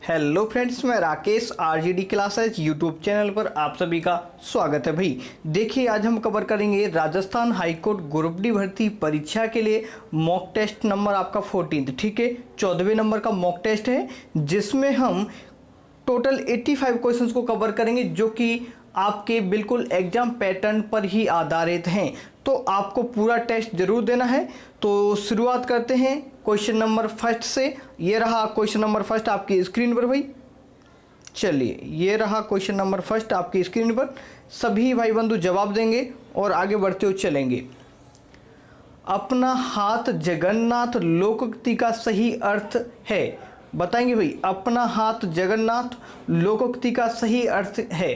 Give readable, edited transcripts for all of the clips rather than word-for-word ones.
Hello friends, मैं Rakesh RGD classes YouTube channel पर आप सभी का स्वागत है। भाई देखिए, आज हम कवर करेंगे राजस्थान हाईकोर्ट ग्रुप डी भर्ती परीक्षा के लिए मॉक टेस्ट नंबर आपका 14, ठीक है, 14वें नंबर का मॉक टेस्ट है, जिसमें हम टोटल 85 क्वेश्चंस को कवर करेंगे जो कि आपके बिल्कुल एग्जाम पैटर्न पर ही आधारित हैं। तो आपको पूरा टेस्ट जरूर देना है। तो शुरुआत करते हैं क्वेश्चन नंबर फर्स्ट से। ये रहा क्वेश्चन नंबर फर्स्ट आपकी स्क्रीन पर भाई। चलिए, ये रहा क्वेश्चन नंबर फर्स्ट आपकी स्क्रीन पर। सभी भाई बंधु जवाब देंगे और आगे बढ़ते हुए चलेंगे। अपना हाथ जगन्नाथ लोकोक्ति का सही अर्थ है, बताएंगे भाई। अपना हाथ जगन्नाथ लोकोक्ति का सही अर्थ है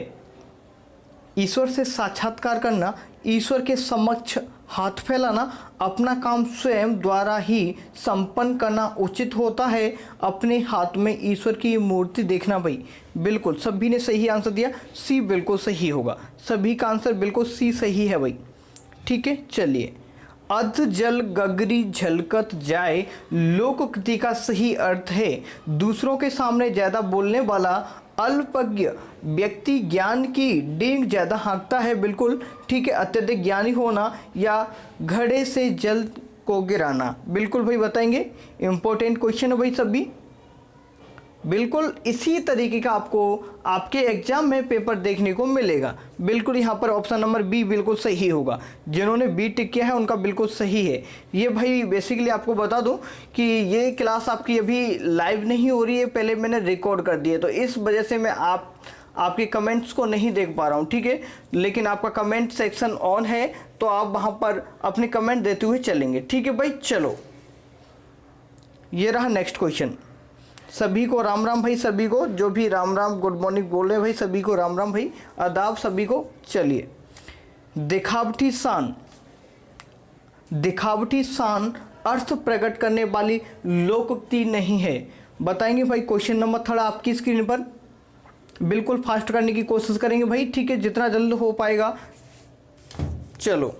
ईश्वर से साक्षात्कार करना, ईश्वर के समक्ष हाथ फैलाना, अपना काम स्वयं द्वारा ही संपन्न करना उचित होता है, अपने हाथ में ईश्वर की मूर्ति देखना। भाई बिल्कुल सभी ने सही आंसर दिया, सी बिल्कुल सही होगा। सभी का आंसर बिल्कुल सी सही है भाई, ठीक है। चलिए, अध जल गगरी झलकत जाए लोकोक्ति का सही अर्थ है दूसरों के सामने ज़्यादा बोलने वाला अल्पज्ञ व्यक्ति ज्ञान की डींग ज़्यादा हाँकता है, बिल्कुल ठीक है। अत्यधिक ज्ञानी होना या घड़े से जल को गिराना, बिल्कुल भाई बताएंगे। इंपॉर्टेंट क्वेश्चन है भाई सभी। बिल्कुल इसी तरीके का आपको आपके एग्जाम में पेपर देखने को मिलेगा। बिल्कुल यहाँ पर ऑप्शन नंबर बी बिल्कुल सही होगा। जिन्होंने बी टिक किया है उनका बिल्कुल सही है। ये भाई बेसिकली आपको बता दूं कि ये क्लास आपकी अभी लाइव नहीं हो रही है, पहले मैंने रिकॉर्ड कर दी है, तो इस वजह से मैं आपके कमेंट्स को नहीं देख पा रहा हूँ, ठीक है। लेकिन आपका कमेंट सेक्शन ऑन है, तो आप वहाँ पर अपने कमेंट देते हुए चलेंगे, ठीक है भाई। चलो, ये रहा नेक्स्ट क्वेश्चन। सभी को राम राम भाई, सभी को जो भी राम राम गुड मॉर्निंग बोल रहे हैं भाई, सभी को राम राम भाई, आदाब सभी को। चलिए, दिखावटी शान अर्थ प्रकट करने वाली लोकोक्ति नहीं है, बताएंगे भाई। क्वेश्चन नंबर थर्ड आपकी स्क्रीन पर। बिल्कुल फास्ट करने की कोशिश करेंगे भाई, ठीक है, जितना जल्द हो पाएगा। चलो,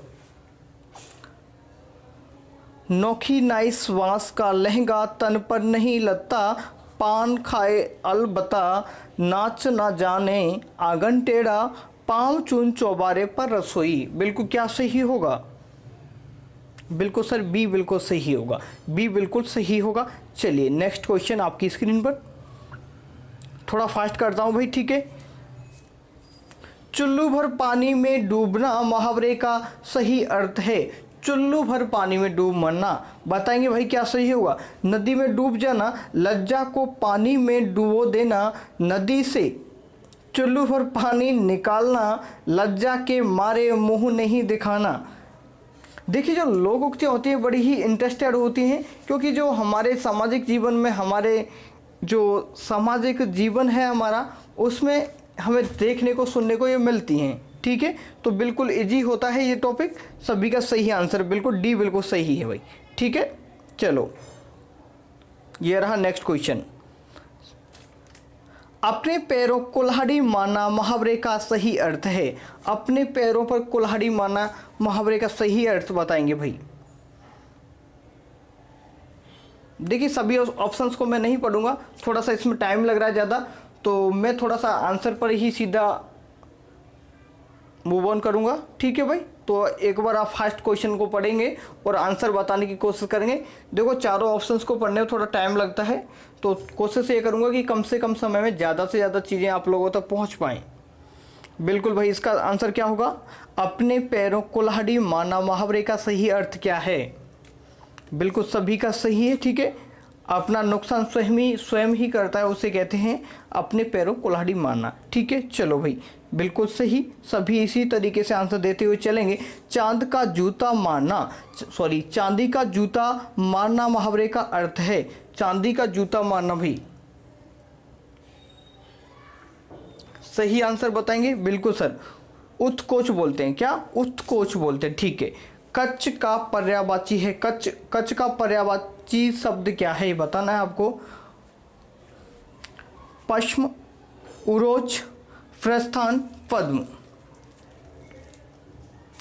नोखी नाइस वांस का लहंगा तन पर नहीं लगता, पान खाए अलबता नाच ना जाने आंगन टेढ़ा, पाँव चून चौबारे पर रसोई। बिल्कुल क्या सही होगा? बिल्कुल सर बी बिल्कुल सही होगा, बी बिल्कुल सही होगा। चलिए, नेक्स्ट क्वेश्चन आपकी स्क्रीन पर। थोड़ा फास्ट करता हूँ भाई, ठीक है। चुल्लू भर पानी में डूबना मुहावरे का सही अर्थ है चुल्लू भर पानी में डूब मरना, बताएंगे भाई क्या सही होगा? नदी में डूब जाना, लज्जा को पानी में डुबो देना, नदी से चुल्लू भर पानी निकालना, लज्जा के मारे मुंह नहीं दिखाना। देखिए, जो लोकोक्तियाँ होती हैं बड़ी ही इंटरेस्टेड होती हैं, क्योंकि जो हमारे सामाजिक जीवन में, हमारे जो सामाजिक जीवन है हमारा, उसमें हमें देखने को सुनने को ये मिलती हैं, ठीक है। तो बिल्कुल इजी होता है ये टॉपिक। सभी का सही आंसर बिल्कुल डी बिल्कुल सही है भाई, ठीक है। चलो, ये रहा नेक्स्ट क्वेश्चन। अपने पैरों कुल्हाड़ी मारना मुहावरे का सही अर्थ है, अपने पैरों पर कुल्हाड़ी मारना मुहावरे का सही अर्थ बताएंगे भाई। देखिए, सभी ऑप्शंस को मैं नहीं पढ़ूंगा, थोड़ा सा इसमें टाइम लग रहा है ज़्यादा, तो मैं थोड़ा सा आंसर पर ही सीधा मूव ऑन करूंगा, ठीक है भाई। तो एक बार आप फर्स्ट क्वेश्चन को पढ़ेंगे और आंसर बताने की कोशिश करेंगे। देखो, चारों ऑप्शंस को पढ़ने में थोड़ा टाइम लगता है, तो कोशिश ये करूंगा कि कम से कम समय में ज़्यादा से ज़्यादा चीज़ें आप लोगों तक पहुंच पाएँ। बिल्कुल भाई, इसका आंसर क्या होगा? अपने पैरों कुल्हाड़ी मारना मुहावरे का सही अर्थ क्या है? बिल्कुल सभी का सही है, ठीक है। अपना नुकसान स्वयं ही करता है, उसे कहते हैं अपने पैरों कुल्हाड़ी मारना, ठीक है। चलो भाई, बिल्कुल सही, सभी इसी तरीके से आंसर देते हुए चलेंगे। चांदी का जूता मारना मुहावरे का अर्थ है, चांदी का जूता मारना भाई सही आंसर बताएंगे। बिल्कुल सर, उत्कोच बोलते हैं, क्या उत्कोच बोलते हैं, ठीक है। कच्छ का पर्यायवाची है, कच्छ का पर्यायवाची शब्द क्या है बताना है आपको। पश्म, उरोच, प्रस्थान, पद्म।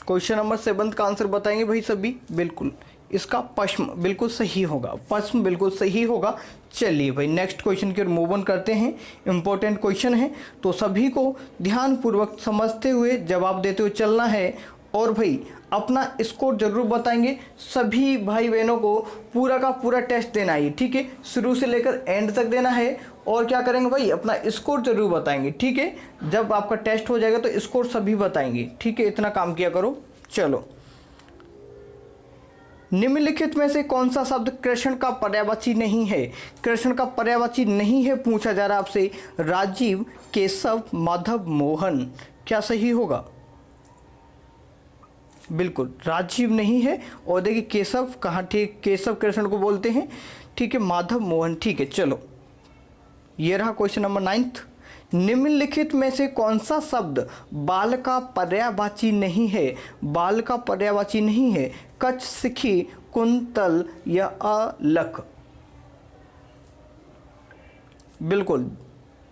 क्वेश्चन नंबर 7 का आंसर बताएंगे भाई सभी। बिल्कुल इसका पश्म बिल्कुल सही होगा, पश्म बिल्कुल सही होगा। चलिए भाई नेक्स्ट क्वेश्चन की ओर मूव ऑन करते हैं। इंपॉर्टेंट क्वेश्चन है तो सभी को ध्यानपूर्वक समझते हुए जवाब देते हुए चलना है और भाई अपना स्कोर जरूर बताएंगे। सभी भाई बहनों को पूरा का पूरा टेस्ट देना है, ठीक है, शुरू से लेकर एंड तक देना है। और क्या करेंगे भाई, अपना स्कोर जरूर बताएंगे, ठीक है। जब आपका टेस्ट हो जाएगा तो स्कोर सभी बताएंगे, ठीक है, इतना काम किया करो। चलो, निम्नलिखित में से कौन सा शब्द कृष्ण का पर्यायवाची नहीं है? कृष्ण का पर्यायवाची नहीं है पूछा जा रहा है आपसे। राजीव, केशव, माधव, मोहन, क्या सही होगा? बिल्कुल राजीव नहीं है। और देखिए केशव कहाँ, ठीक, केशव कृष्ण को बोलते हैं, ठीक है, माधव मोहन, ठीक है। चलो ये रहा क्वेश्चन नंबर 9। निम्नलिखित में से कौन सा शब्द बाल का पर्यायवाची नहीं है? बाल का पर्यायवाची नहीं है। कच्छ, सिखी, कुंतल या अलख? बिल्कुल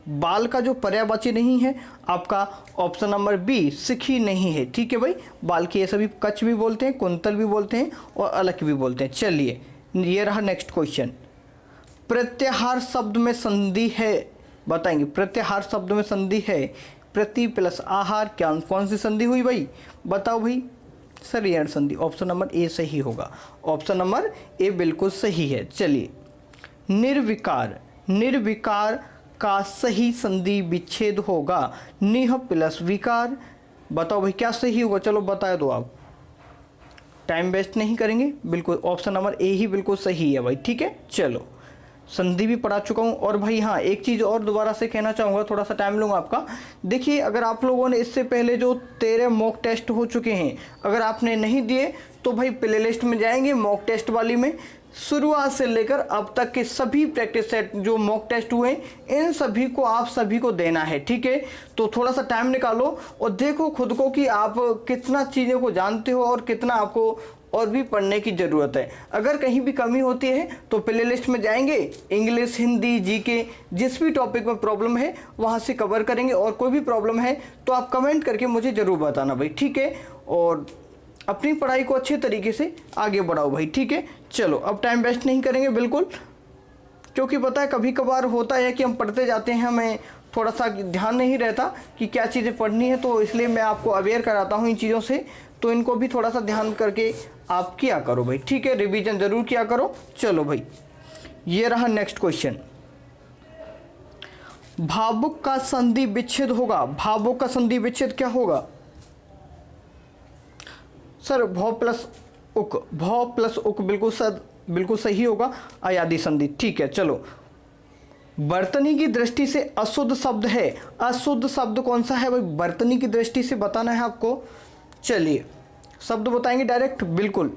बाल का जो पर्यायवाची नहीं है आपका ऑप्शन नंबर बी सिखी नहीं है, ठीक है भाई। बाल की ये सभी कच्छ भी बोलते हैं, कुंतल भी बोलते हैं और अलख भी बोलते हैं। चलिए ये रहा नेक्स्ट क्वेश्चन। प्रत्याहार शब्द में संधि है, बताएंगे। प्रत्याहार शब्द में संधि है, प्रति प्लस आहार, क्या कौन सी संधि हुई भाई? बताओ भाई। सरियण संधि, ऑप्शन नंबर ए सही होगा। ऑप्शन नंबर ए बिल्कुल सही है। चलिए निर्विकार, निर्विकार का सही संधि विच्छेद होगा निह प्लस विकार। बताओ भाई क्या सही होगा? चलो बता दो आप, टाइम वेस्ट नहीं करेंगे। बिल्कुल ऑप्शन नंबर ए ही बिल्कुल सही है भाई, ठीक है। चलो संधि भी पढ़ा चुका हूँ। और भाई हाँ, एक चीज़ और दोबारा से कहना चाहूँगा, थोड़ा सा टाइम लूँगा आपका। देखिए अगर आप लोगों ने इससे पहले जो 13 मॉक टेस्ट हो चुके हैं, अगर आपने नहीं दिए तो भाई प्ले लिस्ट में जाएंगे मॉक टेस्ट वाली में, शुरुआत से लेकर अब तक के सभी प्रैक्टिस सेट जो मॉक टेस्ट हुए इन सभी को आप सभी को देना है, ठीक है। तो थोड़ा सा टाइम निकालो और देखो खुद को कि आप कितना चीज़ों को जानते हो और कितना आपको और भी पढ़ने की ज़रूरत है। अगर कहीं भी कमी होती है तो प्ले लिस्ट में जाएंगे, इंग्लिश, हिंदी, जीके, जिस भी टॉपिक में प्रॉब्लम है वहाँ से कवर करेंगे। और कोई भी प्रॉब्लम है तो आप कमेंट करके मुझे ज़रूर बताना भाई, ठीक है। और अपनी पढ़ाई को अच्छे तरीके से आगे बढ़ाओ भाई, ठीक है। चलो अब टाइम वेस्ट नहीं करेंगे बिल्कुल, क्योंकि पता है कभी कभार होता है कि हम पढ़ते जाते हैं, हमें थोड़ा सा ध्यान नहीं रहता कि क्या चीज़ें पढ़नी है, तो इसलिए मैं आपको अवेयर कराता हूँ इन चीज़ों से। तो इनको भी थोड़ा सा ध्यान करके आप किया करो भाई, ठीक है, रिवीजन ज़रूर किया करो। चलो भाई ये रहा नेक्स्ट क्वेश्चन। भावुक का संधि विच्छेद होगा, भावुक का संधि विच्छेद क्या होगा? सर भौ प्लस उक, भौ प्लस उक बिल्कुल सही होगा, अयादि संधि, ठीक है। चलो बर्तनी की दृष्टि से अशुद्ध शब्द है, अशुद्ध शब्द कौन सा है भाई? बर्तनी की दृष्टि से बताना है आपको। चलिए शब्द बताएंगे डायरेक्ट, बिल्कुल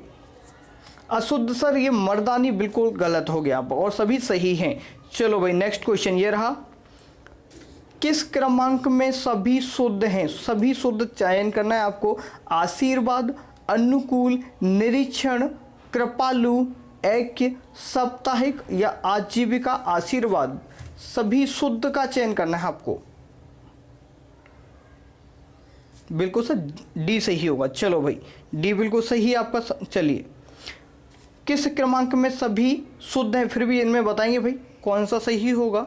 अशुद्ध सर ये मर्दानी बिल्कुल गलत हो गया और सभी सही हैं। चलो भाई नेक्स्ट क्वेश्चन ये रहा। किस क्रमांक में सभी शुद्ध हैं? सभी शुद्ध चयन करना है आपको। आशीर्वाद, अनुकूल, निरीक्षण, कृपालु, ऐक्य, साप्ताहिक या आजीविका। आशीर्वाद सभी शुद्ध का चयन करना है आपको। बिल्कुल सर डी सही होगा। चलो भाई डी बिल्कुल सही है आपका। चलिए किस क्रमांक में सभी शुद्ध हैं? फिर भी इनमें बताएंगे भाई कौन सा सही होगा।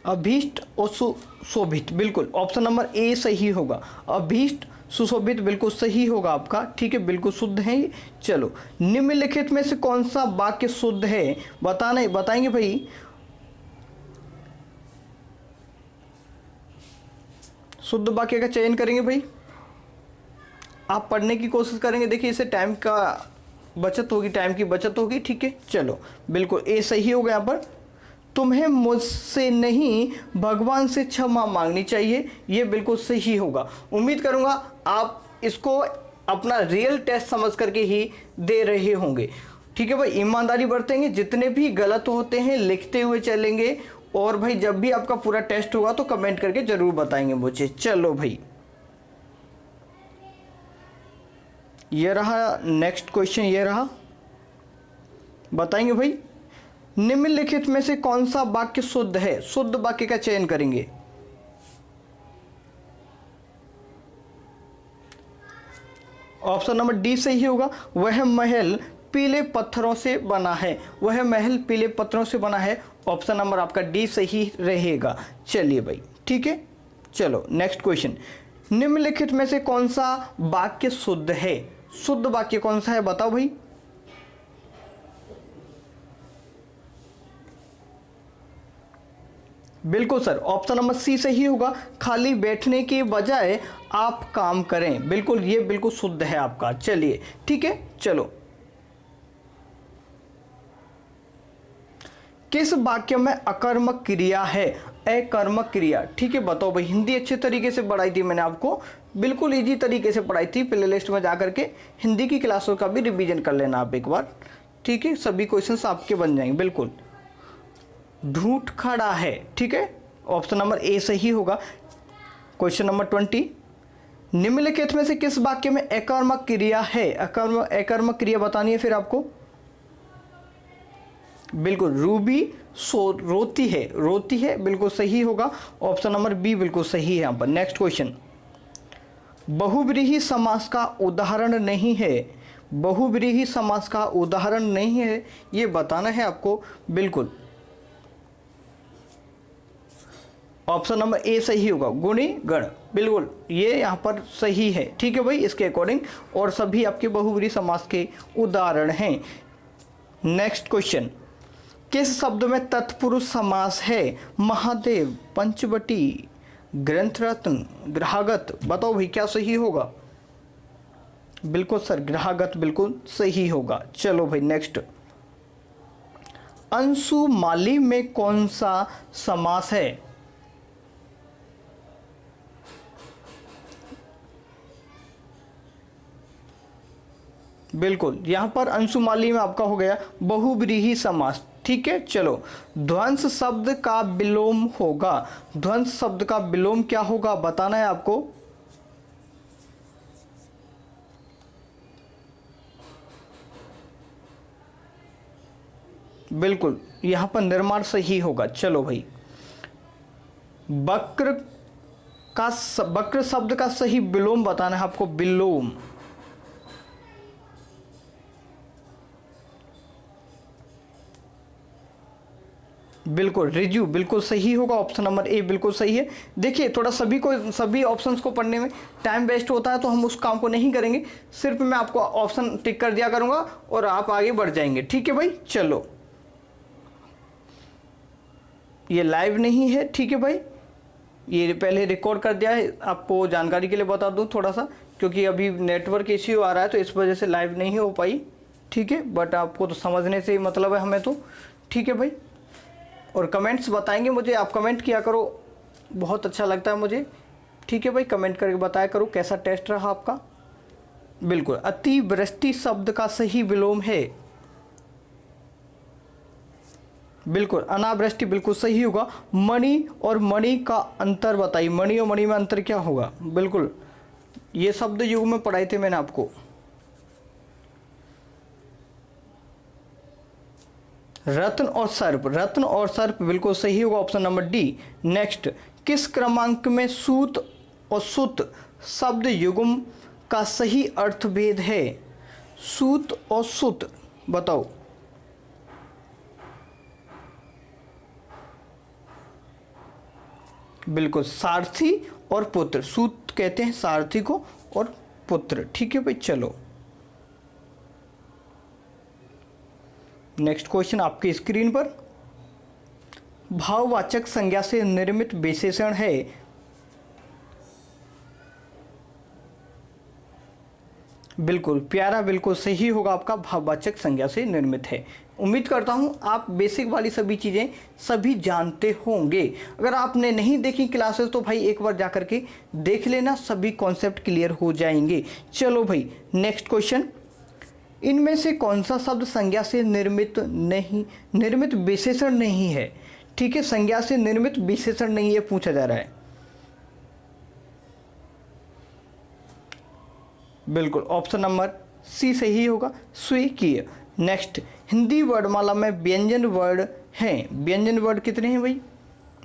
अभीष्ट और सुशोभित, बिल्कुल ऑप्शन नंबर ए सही होगा। अभीष्ट सुशोभित बिल्कुल सही होगा आपका, ठीक है, बिल्कुल शुद्ध है ये। चलो निम्नलिखित में से कौन सा वाक्य शुद्ध है? बताएंगे भाई। शुद्ध वाक्य का चयन करेंगे भाई, आप पढ़ने की कोशिश करेंगे। देखिए इससे टाइम का बचत होगी, टाइम की बचत होगी, ठीक है। चलो बिल्कुल ए सही होगा यहाँ पर। तुम्हें मुझसे नहीं भगवान से क्षमा मांगनी चाहिए, ये बिल्कुल सही होगा। उम्मीद करूँगा आप इसको अपना रियल टेस्ट समझ करके ही दे रहे होंगे, ठीक है भाई। ईमानदारी बरतेंगे, जितने भी गलत होते हैं लिखते हुए चलेंगे। और भाई जब भी आपका पूरा टेस्ट होगा तो कमेंट करके ज़रूर बताएंगे मुझे। चलो भाई ये रहा नेक्स्ट क्वेश्चन, ये रहा, बताएंगे भाई निम्नलिखित में से कौन सा वाक्य शुद्ध है? शुद्ध वाक्य का चयन करेंगे। ऑप्शन नंबर डी सही होगा। वह महल पीले पत्थरों से बना है, वह महल पीले पत्थरों से बना है। ऑप्शन नंबर आपका डी सही रहेगा। चलिए भाई, ठीक है। चलो नेक्स्ट क्वेश्चन, निम्नलिखित में से कौन सा वाक्य शुद्ध है? शुद्ध वाक्य कौन सा है बताओ भाई। बिल्कुल सर, ऑप्शन नंबर सी सही होगा। खाली बैठने के बजाय आप काम करें, बिल्कुल ये बिल्कुल शुद्ध है आपका। चलिए ठीक है। चलो, किस वाक्य में अकर्मक क्रिया है? अकर्मक क्रिया, ठीक है बताओ भाई। हिंदी अच्छे तरीके से पढ़ाई थी मैंने आपको, बिल्कुल इजी तरीके से पढ़ाई थी। प्ले लिस्ट में जाकर के हिंदी की क्लासों का भी रिवीजन कर लेना आप एक बार, ठीक है। सभी क्वेश्चंस आपके बन जाएंगे बिल्कुल। ढूंढ खड़ा है, ठीक है, ऑप्शन नंबर ए सही होगा। क्वेश्चन नंबर 20, निम्नलिखित में से किस वाक्य में अकर्मक क्रिया है? अकर्मक क्रिया बतानी है फिर आपको। बिल्कुल, रूबी रोती है, रोती है, बिल्कुल सही होगा। ऑप्शन नंबर बी बिल्कुल सही है यहाँ पर। नेक्स्ट क्वेश्चन, बहुव्रीहि समास का उदाहरण नहीं है, बहुव्रीहि समास का उदाहरण नहीं है, ये बताना है आपको। बिल्कुल ऑप्शन नंबर ए सही होगा, गुणी गण, बिल्कुल ये यहाँ पर सही है, ठीक है भाई, इसके अकॉर्डिंग। और सभी आपके बहुव्रीहि समास के उदाहरण हैं। नेक्स्ट क्वेश्चन, किस शब्द में तत्पुरुष समास है? महादेव, पंचवटी, ग्रंथरत्न, ग्रहागत, बताओ भाई क्या सही होगा। बिल्कुल सर, ग्रहागत बिल्कुल सही होगा। चलो भाई नेक्स्ट, अंशुमाली में कौन सा समास है? बिल्कुल, यहां पर अंशुमाली में आपका हो गया बहुव्रीहि समास, ठीक है। चलो, ध्वंस शब्द का विलोम होगा, ध्वंस शब्द का विलोम क्या होगा बताना है आपको। बिल्कुल, यहां पर निर्माण सही होगा। चलो भाई, वक्र शब्द का सही विलोम बताना है आपको, विलोम। बिल्कुल, रिज्यू बिल्कुल सही होगा। ऑप्शन नंबर ए बिल्कुल सही है। देखिए, थोड़ा सभी ऑप्शंस को पढ़ने में टाइम वेस्ट होता है, तो हम उस काम को नहीं करेंगे। सिर्फ मैं आपको ऑप्शन टिक कर दिया करूंगा और आप आगे बढ़ जाएंगे, ठीक है भाई। चलो, ये लाइव नहीं है, ठीक है भाई, ये पहले रिकॉर्ड कर दिया है। आपको जानकारी के लिए बता दूं थोड़ा सा, क्योंकि अभी नेटवर्क इश्यू आ रहा है, तो इस वजह से लाइव नहीं हो पाई, ठीक है। बट आपको तो समझने से ही मतलब है हमें तो, ठीक है भाई। और कमेंट्स बताएंगे मुझे, आप कमेंट किया करो, बहुत अच्छा लगता है मुझे, ठीक है भाई। कमेंट करके बताया करो कैसा टेस्ट रहा आपका। बिल्कुल, अतिवृष्टि शब्द का सही विलोम है। बिल्कुल, अनावृष्टि बिल्कुल सही होगा। मणि और मणि का अंतर बताइए, मणि और मणि में अंतर क्या होगा। बिल्कुल, ये शब्द युग में पढ़ाए थे मैंने आपको। रत्न और सर्प, रत्न और सर्प बिल्कुल सही होगा। Option number D. नेक्स्ट, किस क्रमांक में सूत और सुत शब्द युग्म का सही अर्थभेद है? सूत और सुत बताओ। बिल्कुल, सारथी और पुत्र, सूत कहते हैं सारथी को और पुत्र, ठीक है भाई। चलो, नेक्स्ट क्वेश्चन आपकी स्क्रीन पर, भाववाचक संज्ञा से निर्मित विशेषण है। बिल्कुल प्यारा, बिल्कुल सही होगा आपका, भाववाचक संज्ञा से निर्मित है। उम्मीद करता हूं आप बेसिक वाली सभी चीज़ें सभी जानते होंगे। अगर आपने नहीं देखी क्लासेस तो भाई एक बार जाकर के देख लेना, सभी कॉन्सेप्ट क्लियर हो जाएंगे। चलो भाई नेक्स्ट क्वेश्चन, इनमें से कौन सा शब्द संज्ञा से निर्मित विशेषण नहीं है? ठीक है, संज्ञा से निर्मित विशेषण नहीं है पूछा जा रहा है। बिल्कुल, ऑप्शन नंबर सी सही होगा, स्वीकीय। नेक्स्ट, हिंदी वर्णमाला में व्यंजन वर्ड हैं, व्यंजन वर्ड कितने हैं भाई?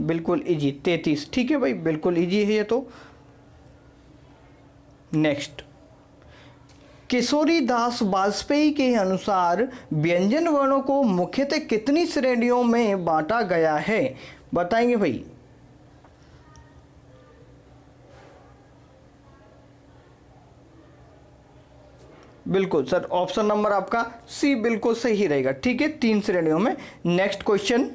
बिल्कुल इजी, 33, ठीक है भाई, बिल्कुल इजी है ये तो। नेक्स्ट, किशोरी दास वाजपेयी के अनुसार व्यंजन वर्णों को मुख्यतः कितनी श्रेणियों में बांटा गया है, बताएंगे भाई। बिल्कुल सर, ऑप्शन नंबर आपका सी बिल्कुल सही रहेगा। ठीक है, 3 श्रेणियों में। नेक्स्ट क्वेश्चन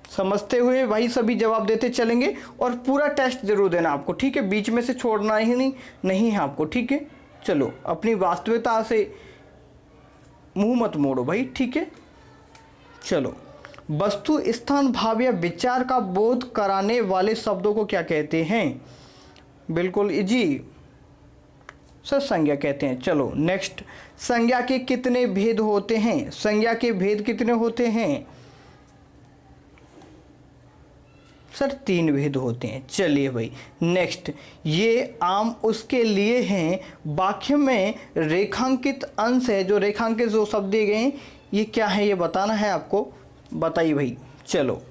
समझते हुए भाई सभी जवाब देते चलेंगे और पूरा टेस्ट जरूर देना आपको। ठीक है, बीच में से छोड़ना ही नहीं है आपको। ठीक है, चलो अपनी वास्तविकता से मुंह मत मोड़ो भाई। ठीक है, चलो। वस्तु, स्थान, भाव या विचार का बोध कराने वाले शब्दों को क्या कहते हैं? बिल्कुल जी सर, संज्ञा कहते हैं। चलो नेक्स्ट, संज्ञा के कितने भेद होते हैं? संज्ञा के भेद कितने होते हैं सर? 3 भेद होते हैं। चलिए भाई नेक्स्ट, ये आम उसके लिए हैं वाक्य में रेखांकित अंश है। जो रेखांकित जो शब्द दिए गए हैं ये क्या है, ये बताना है आपको। बताइए भाई। चलो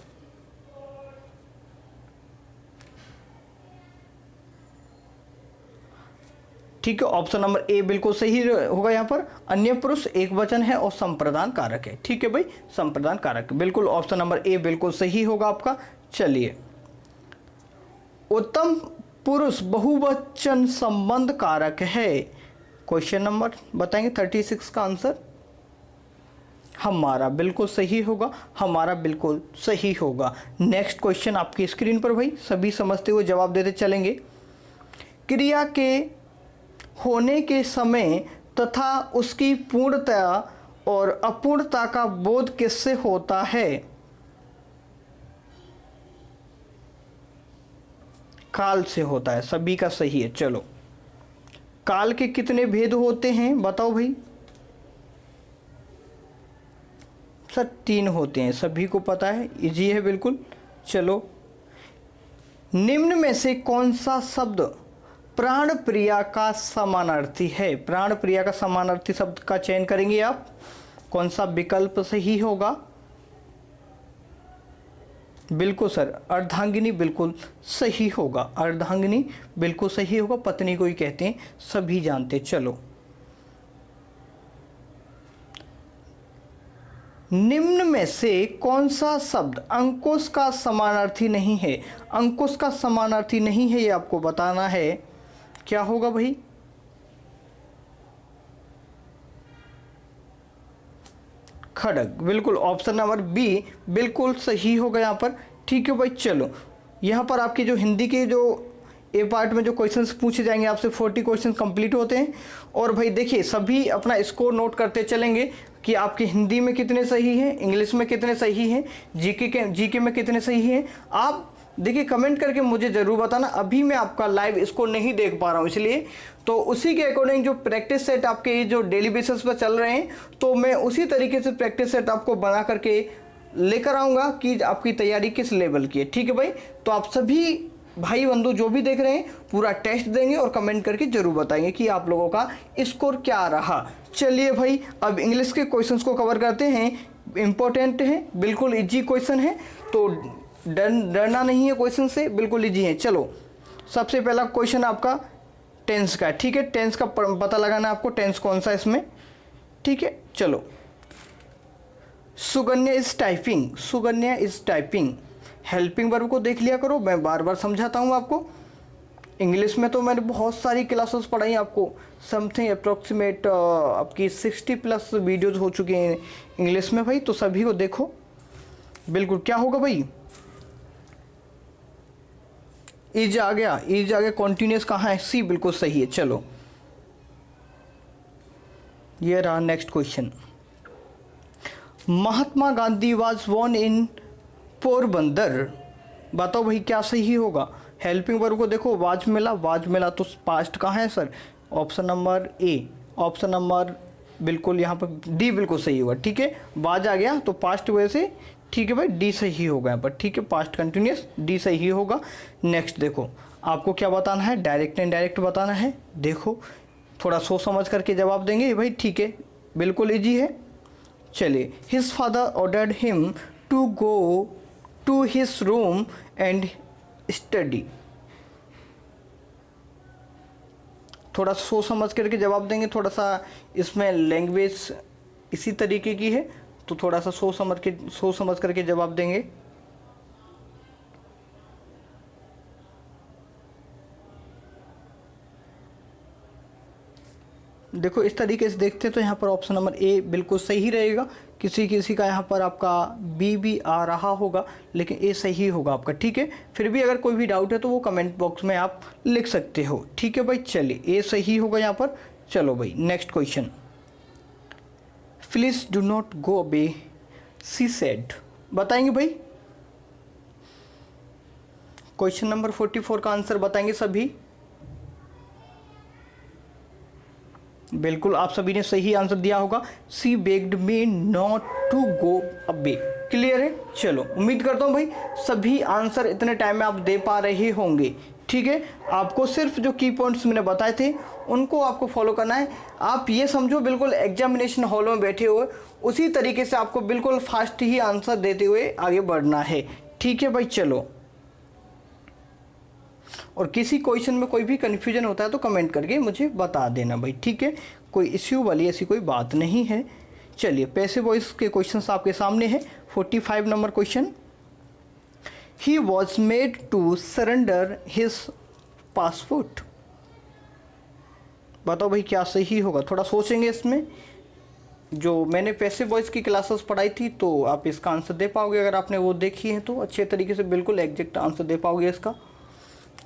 ठीक है, ऑप्शन नंबर ए बिल्कुल सही होगा। यहाँ पर अन्य पुरुष एक वचन है और संप्रदान कारक है। ठीक है भाई, संप्रदान कारक, बिल्कुल ऑप्शन नंबर ए बिल्कुल सही होगा आपका। चलिए, उत्तम पुरुष बहुवचन संबंध कारक है। क्वेश्चन नंबर बताएंगे 36 का आंसर हमारा बिल्कुल सही होगा। हमारा बिल्कुल सही होगा। नेक्स्ट क्वेश्चन आपकी स्क्रीन पर भाई सभी समझते हुए जवाब देते चलेंगे। क्रिया के होने के समय तथा उसकी पूर्णता और अपूर्णता का बोध किससे होता है? काल से होता है। सभी का सही है। चलो, काल के कितने भेद होते हैं बताओ भाई। सर 3 होते हैं, सभी को पता है, इजी है बिल्कुल। चलो, निम्न में से कौन सा शब्द प्राण प्रिया का समानार्थी है? प्राण प्रिया का समानार्थी शब्द का चयन करेंगे आप। कौन सा विकल्प सही होगा? बिल्कुल सर, अर्धांगिनी बिल्कुल सही होगा। अर्धांगिनी बिल्कुल सही होगा। पत्नी को ही कहते हैं, सभी जानते। चलो, निम्न में से कौन सा शब्द अंकुश का समानार्थी नहीं है? अंकुश का समानार्थी नहीं है, ये आपको बताना है। क्या होगा भाई? खड़ग, बिल्कुल ऑप्शन नंबर बी बिल्कुल सही होगा यहाँ पर। ठीक है भाई, चलो यहाँ पर आपके जो हिंदी के जो ए पार्ट में जो क्वेश्चंस पूछे जाएंगे आपसे 40 क्वेश्चन कंप्लीट होते हैं। और भाई देखिए सभी अपना स्कोर नोट करते चलेंगे कि आपके हिंदी में कितने सही हैं, इंग्लिश में कितने सही हैं, जीके में कितने सही हैं। आप देखिए कमेंट करके मुझे ज़रूर बताना। अभी मैं आपका लाइव स्कोर नहीं देख पा रहा हूँ, इसलिए तो उसी के अकॉर्डिंग जो प्रैक्टिस सेट आपके जो डेली बेसिस पर चल रहे हैं, तो मैं उसी तरीके से प्रैक्टिस सेट आपको बना करके लेकर आऊँगा कि आपकी तैयारी किस लेवल की है। ठीक है भाई, तो आप सभी भाई बंधु जो भी देख रहे हैं पूरा टेस्ट देंगे और कमेंट करके जरूर बताएंगे कि आप लोगों का स्कोर क्या रहा। चलिए भाई, अब इंग्लिश के क्वेश्चंस को कवर करते हैं। इंपॉर्टेंट है, बिल्कुल इजी क्वेश्चन है, तो डरना नहीं है क्वेश्चन से, बिल्कुल इजी है। चलो, सबसे पहला क्वेश्चन आपका टेंस का है। ठीक है, टेंस का पता लगाना है आपको, टेंस कौन सा इसमें। ठीक है, चलो, Sukanya is typing. Sukanya is typing, helping verb को देख लिया करो, मैं बार बार समझाता हूँ आपको। इंग्लिश में तो मैंने बहुत सारी क्लासेस पढ़ाई आपको, समथिंग अप्रोक्सीमेट आपकी 60+ वीडियोज़ हो चुकी हैं इंग्लिश में भाई, तो सभी को देखो। बिल्कुल, क्या होगा भाई? इज आ गया, इज आ गया। कॉन्टिन्यूस कहाँ है? सी बिल्कुल सही है। चलो, ये रहा next question. Mahatma Gandhi was born in Porbandar. बताओ भाई क्या सही होगा? हेल्पिंग वर्ब को देखो, वाज मिला तो पास्ट कहाँ है सर? ऑप्शन नंबर ए, ऑप्शन नंबर बिल्कुल यहाँ पर डी बिल्कुल सही होगा। ठीक है, वाज आ गया तो पास्ट वजह से, ठीक है भाई, डी सही होगा यहाँ पर। ठीक है, पास्ट कंटिन्यूस, डी सही होगा। नेक्स्ट देखो, आपको क्या बताना है? डायरेक्ट इनडायरेक्ट बताना है। देखो थोड़ा सोच समझ करके जवाब देंगे भाई। ठीक है, बिल्कुल इजी है। चलिए, his father ordered him to go to his room and study. थोड़ा सोच समझ करके जवाब देंगे। थोड़ा सा इसमें लैंग्वेज इसी तरीके की है, तो थोड़ा सा सोच समझ करके जवाब देंगे। देखो इस तरीके से देखते हैं तो यहाँ पर ऑप्शन नंबर ए बिल्कुल सही रहेगा। किसी किसी का यहाँ पर आपका बी भी आ रहा होगा, लेकिन ए सही होगा आपका, ठीक है। फिर भी अगर कोई भी डाउट है तो वो कमेंट बॉक्स में आप लिख सकते हो, ठीक है भाई। चलिए ए सही होगा यहाँ पर। चलो भाई next question. Please do not go away she said, बताएंगे भाई। क्वेश्चन नंबर 44 का आंसर बताएंगे सभी। बिल्कुल आप सभी ने सही आंसर दिया होगा। She begged me not to go away, clear है। चलो उम्मीद करता हूँ भाई सभी आंसर इतने टाइम में आप दे पा रहे होंगे, ठीक है। आपको सिर्फ जो की पॉइंट्स मैंने बताए थे उनको आपको फॉलो करना है। आप ये समझो बिल्कुल एग्जामिनेशन हॉल में बैठे हुए उसी तरीके से आपको बिल्कुल फास्ट ही आंसर देते हुए आगे बढ़ना है, ठीक है भाई। चलो, और किसी क्वेश्चन में कोई भी कन्फ्यूजन होता है तो कमेंट करके मुझे बता देना भाई, ठीक है। कोई इश्यू वाली ऐसी कोई बात नहीं है। चलिए पैसिव वॉइस के क्वेश्चंस आपके सामने है। 45 number question. He was made to surrender his passport, बताओ भाई क्या सही होगा। थोड़ा सोचेंगे इसमें। जो मैंने पैसिव वॉइस की क्लासेस पढ़ाई थी तो आप इसका आंसर दे पाओगे, अगर आपने वो देखी है तो अच्छे तरीके से बिल्कुल एग्जैक्ट आंसर दे पाओगे इसका।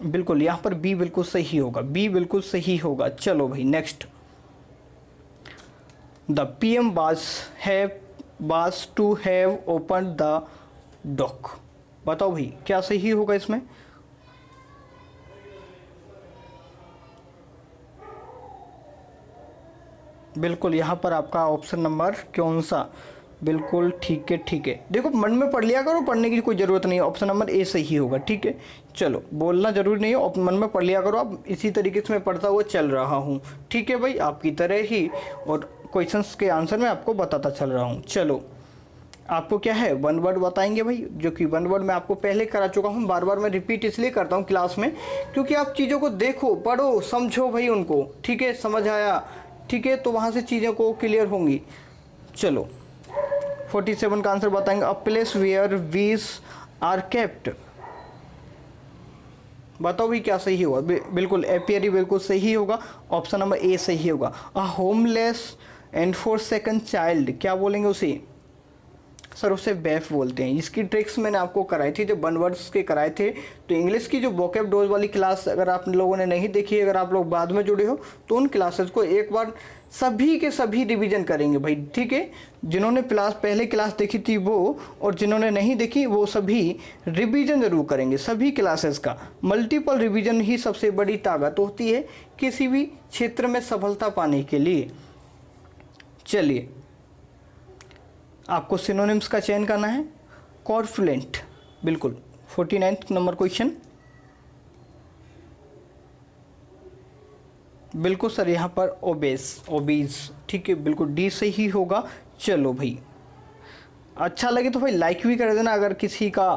बिल्कुल यहाँ पर बी बिल्कुल सही होगा, बी बिल्कुल सही होगा। चलो भाई next. The PM was to have open the dock, बताओ भाई क्या सही होगा इसमें। बिल्कुल यहाँ पर आपका ऑप्शन नंबर कौन सा, बिल्कुल ठीक है, ठीक है। देखो मन में पढ़ लिया करो, पढ़ने की कोई ज़रूरत नहीं है। ऑप्शन नंबर ए सही होगा, ठीक है। चलो बोलना जरूरी नहीं है, मन में पढ़ लिया करो। आप इसी तरीके से मैं पढ़ता हुआ चल रहा हूँ, ठीक है भाई, आपकी तरह ही। और क्वेश्चंस के आंसर मैं आपको बताता चल रहा हूँ। चलो आपको क्या है, वन वर्ड बताएंगे भाई, जो कि वन वर्ड मैं आपको पहले करा चुका हूँ। बार बार मैं रिपीट इसलिए करता हूँ क्लास में क्योंकि आप चीज़ों को देखो, पढ़ो, समझो भाई उनको, ठीक है। समझ आया, ठीक है, तो वहाँ से चीज़ों को क्लियर होंगी। चलो 47 का आंसर बताएंगे। अ प्लेस वेयर वीज आर केप्ट, बताओ भी क्या सही होगा। बिल्कुल एपियरी बिल्कुल सही होगा, ऑप्शन नंबर ए सही होगा। A homeless and forsaken child, क्या बोलेंगे उसे, सर उसे बेफ बोलते हैं। इसकी ट्रिक्स मैंने आपको कराई थी जब वन वर्ड्स के कराए थे। तो इंग्लिश की जो वोकैब डोज वाली क्लास अगर आप लोगों ने नहीं देखी, अगर आप लोग बाद में जुड़े हो तो उन क्लासेस को एक बार सभी के सभी रिवीजन करेंगे भाई, ठीक है। जिन्होंने पहले क्लास देखी थी वो, और जिन्होंने नहीं देखी वो सभी रिवीजन जरूर करेंगे सभी क्लासेस का। मल्टीपल रिवीजन ही सबसे बड़ी ताकत होती है किसी भी क्षेत्र में सफलता पाने के लिए। चलिए आपको सिनोनिम्स का चयन करना है। कॉर्पुलेंट, बिल्कुल 49 नंबर क्वेश्चन। बिल्कुल सर यहाँ पर ओबीज, ठीक है, बिल्कुल डी सही होगा। चलो भाई अच्छा लगे तो भाई लाइक भी कर देना। अगर किसी का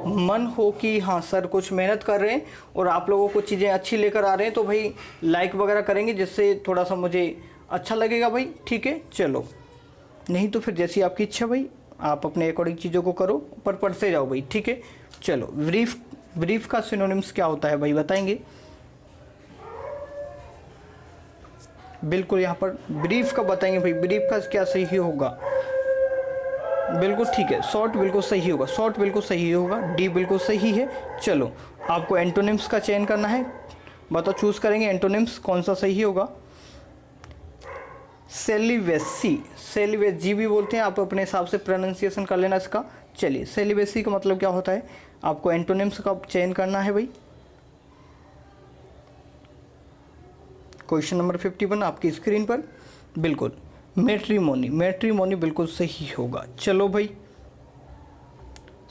मन हो कि हाँ सर कुछ मेहनत कर रहे हैं और आप लोगों को चीज़ें अच्छी लेकर आ रहे हैं तो भाई लाइक वगैरह करेंगे, जिससे थोड़ा सा मुझे अच्छा लगेगा भाई, ठीक है। चलो नहीं तो फिर जैसी आपकी इच्छा भाई, आप अपने अकॉर्डिंग चीज़ों को करो, पर पढ़ते जाओ भाई, ठीक है। चलो ब्रीफ का सिनोनिम्स क्या होता है भाई बताएंगे। बिल्कुल यहाँ पर ब्रीफ का बताएंगे भाई, ब्रीफ का क्या सही होगा। बिल्कुल ठीक है, शॉर्ट बिल्कुल सही होगा, शॉर्ट बिल्कुल सही होगा, डी बिल्कुल सही है। चलो आपको एंटोनिम्स का चयन करना है, बताओ चूज करेंगे एंटोनिम्स कौन सा सही होगा। सेलिवेसी, जी भी बोलते हैं, आप अपने हिसाब से प्रोनाउंसिएशन कर लेना इसका। चलिए सेलिवेसी का मतलब क्या होता है, आपको एंटोनिम्स का चयन करना है भाई। क्वेश्चन नंबर 51 आपकी स्क्रीन पर। बिल्कुल मैट्रिमोनी बिल्कुल सही होगा। चलो भाई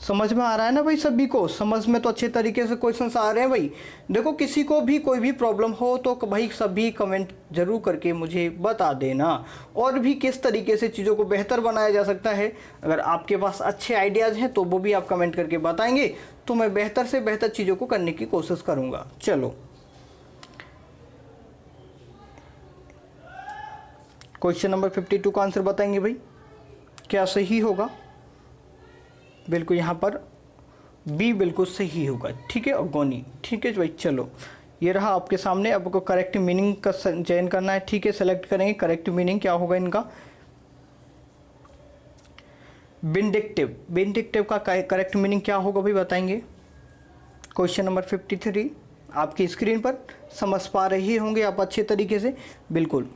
समझ में आ रहा है ना भाई सभी को, समझ में तो अच्छे तरीके से क्वेश्चंस आ रहे हैं भाई। देखो किसी को भी कोई भी प्रॉब्लम हो तो भाई सभी कमेंट जरूर करके मुझे बता देना, और भी किस तरीके से चीज़ों को बेहतर बनाया जा सकता है। अगर आपके पास अच्छे आइडियाज़ हैं तो वो भी आप कमेंट करके बताएंगे तो मैं बेहतर से बेहतर चीज़ों को करने की कोशिश करूँगा। चलो क्वेश्चन नंबर 52 का आंसर बताएंगे भाई, क्या सही होगा? बिल्कुल यहाँ पर बी बिल्कुल सही होगा। ठीक है अगोनी, ठीक है भाई। चलो ये रहा आपके सामने, अब आपको करेक्ट मीनिंग का चयन करना है। ठीक है, सेलेक्ट करेंगे करेक्ट मीनिंग क्या होगा इनका। विंडिक्टिव, विंडिक्टिव का करेक्ट मीनिंग क्या होगा भाई बताएंगे। क्वेश्चन नंबर 53 आपकी स्क्रीन पर समझ पा रहे होंगे आप अच्छे तरीके से। बिल्कुल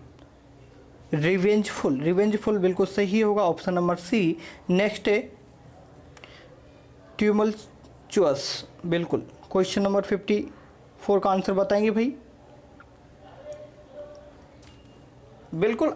रिवेंजफुल, रिवेंजफुल बिल्कुल सही होगा, ऑप्शन नंबर सी। नेक्स्ट है ट्यूमल्चुअस, बिल्कुल। क्वेश्चन नंबर 54 का आंसर बताएंगे भाई। बिल्कुल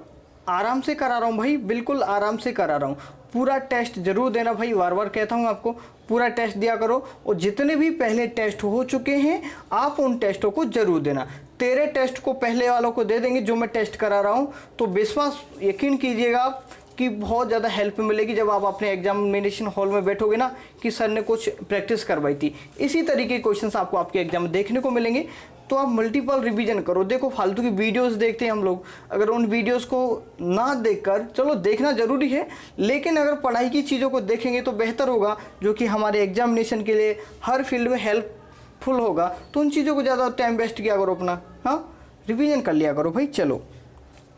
आराम से करा रहा हूँ भाई, बिल्कुल आराम से करा रहा हूँ। पूरा टेस्ट जरूर देना भाई, बार बार कहता हूँ आपको, पूरा टेस्ट दिया करो। और जितने भी पहले टेस्ट हो चुके हैं आप उन टेस्टों को जरूर देना। तेरे टेस्ट को पहले वालों को दे देंगे जो मैं टेस्ट करा रहा हूँ, तो विश्वास यकीन कीजिएगा आप कि बहुत ज़्यादा हेल्प मिलेगी जब आप अपने एग्जामिनेशन हॉल में बैठोगे ना कि सर ने कुछ प्रैक्टिस करवाई थी। इसी तरीके के क्वेश्चंस आपको आपके एग्जाम में देखने को मिलेंगे। तो आप मल्टीपल रिवीजन करो। देखो फालतू की वीडियोस देखते हैं हम लोग, अगर उन वीडियोस को ना देखकर, चलो देखना ज़रूरी है, लेकिन अगर पढ़ाई की चीज़ों को देखेंगे तो बेहतर होगा, जो कि हमारे एग्जामिनेशन के लिए हर फील्ड में हेल्पफुल होगा। तो उन चीज़ों को ज़्यादा टाइम वेस्ट किया करो अपना, हाँ रिवीजन कर लिया करो भाई। चलो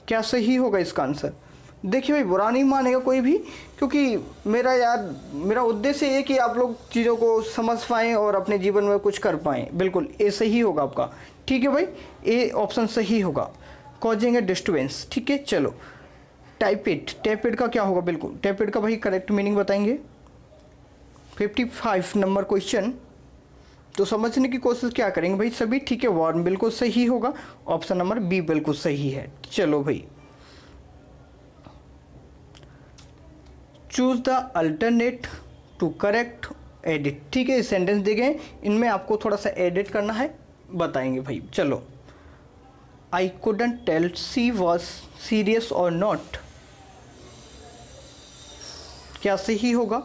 क्या सही होगा इसका आंसर। देखिए भाई बुरा नहीं मानेगा कोई भी, क्योंकि मेरा उद्देश्य ये कि आप लोग चीज़ों को समझ पाएँ और अपने जीवन में कुछ कर पाएँ। बिल्कुल ए सही होगा आपका। ठीक है भाई, ए ऑप्शन सही होगा। कॉजिंग ए डिस्टर्बेंस, ठीक है। चलो टाइपिड, टैपिड का क्या होगा। बिल्कुल टैपिड का भाई करेक्ट मीनिंग बताएंगे। 55 नंबर क्वेश्चन, तो समझने की कोशिश क्या करेंगे भाई सभी। ठीक है, वार्म बिल्कुल सही होगा, ऑप्शन नंबर बी बिल्कुल सही है। चलो भाई choose the alternate to correct edit, ठीक है। सेंटेंस दिए गए, इनमें आपको थोड़ा सा एडिट करना है, बताएंगे भाई। चलो I couldn't tell she was serious or not, क्या सही होगा।